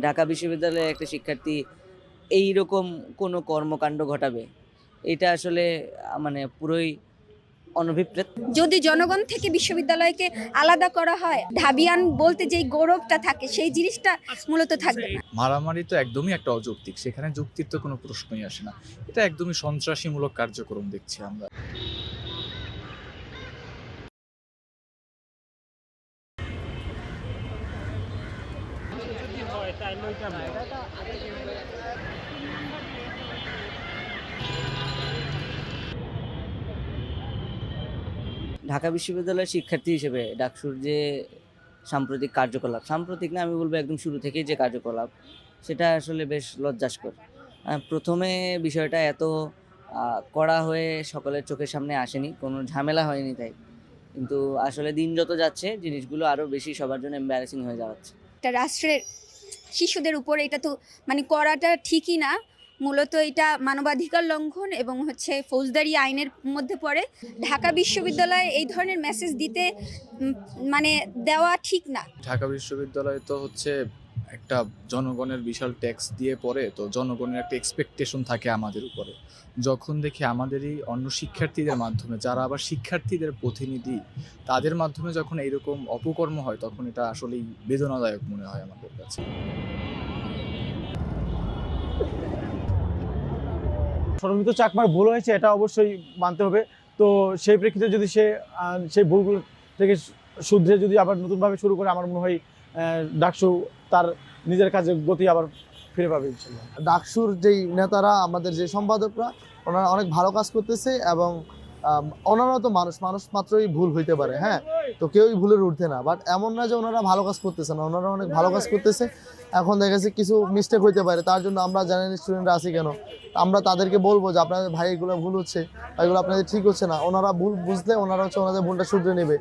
ঢাকা বিশ্ববিদ্যালয়ের একটা শিক্ষার্থী এইরকম কোনো কর্মকাণ্ড ঘটাবে, এটা আসলে মানে পুরোই অনভিপ্রেত। যদি জনগণ থেকে বিশ্ববিদ্যালয়কে আলাদা করা হয়, ঢাবিয়ান বলতে যেই গৌরবটা থাকে সেই জিনিসটা মূলত থাকবে না। মারামারি তো একদমই একটা অযৌক্তিক, সেখানে যুক্তির তো কোনো প্রশ্নই আসে না। এটা একদমই সন্ত্রাসীমূলক কার্যক্রম দেখছি আমরা। ঢাকা বিশ্ববিদ্যালয়ের শিক্ষার্থী হিসেবে ডাকসুর যে সাম্প্রতিক কার্যকলাপ, সাম্প্রতিক না আমি বলবো একদম শুরু থেকেই যে কার্যকলাপ, সেটা আসলে বেশ লজ্জাস্কর। প্রথমে বিষয়টা এত কড়া হয়ে সকলের চোখের সামনে আসেনি, কোনো ঝামেলা হয়নি তাই। কিন্তু আসলে দিন যত যাচ্ছে জিনিসগুলো আরও বেশি সবার জন্য এম্বারাসিং হয়ে যাচ্ছে। একটা রাষ্ট্রের শিশুদের উপরে এটা তো করাটা ঠিকই না, মূলত এটা মানবাধিকার লঙ্ঘন এবং ফৌজদারি আইনের মধ্যে পড়ে। ঢাকা বিশ্ববিদ্যালয়ে এই ধরনের মেসেজ দিতে দেওয়া ঠিক না। ঢাকা বিশ্ববিদ্যালয় তো একটা জনগণের বিশাল ট্যাক্স দিয়ে পড়ে, তো জনগণের একটা এক্সপেকটেশন থাকে আমাদের উপরে। যখন দেখি আমাদেরই অন্য শিক্ষার্থীদের মাধ্যমে, যারা আবার শিক্ষার্থীদের প্রতিনিধি, তাদের মাধ্যমে যখন এইরকম অপকর্ম হয়, তখন এটা আসলেই বেদনাদায়ক মনে হয় আমাদের কাছে। শরমিত চাকমার ভুল হয়েছে, এটা অবশ্যই মানতে হবে। তো সেই প্রেক্ষিতে যদি সে সেই ভুলগুলো থেকে শুধরে যদি আবার নতুনভাবে শুরু করে, আমার মনে হয় ডাকসু তার নিজের কাজে গতি আবার ফিরে পাবে ইনশাল্লাহ। ডাকসুর যেই নেতারা, আমাদের যে সম্পাদকরা, ওনারা অনেক ভালো কাজ করতেছে এবং ওনারা তো মানুষ মাত্রই ভুল হইতে পারে, হ্যাঁ, তো কেউই ভুলের ঊর্ধ্বে না। বাট এমন না যে ওনারা ভালো কাজ করতেছে না, ওনারা অনেক ভালো কাজ করতেছে। এখন দেখা যাচ্ছে কিছু মিস্টেক হইতে পারে, তার জন্য আমরা জানেন স্টুডেন্টরা আছি কেন, আমরা তাদেরকে বলবো যে আপনাদের ভাই এগুলো ভুল হচ্ছে, এগুলো আপনাদের ঠিক হচ্ছে না। ওনারা ভুল বুঝলে ওনারা ওনাদের ভুলটা শুধরে নেবে।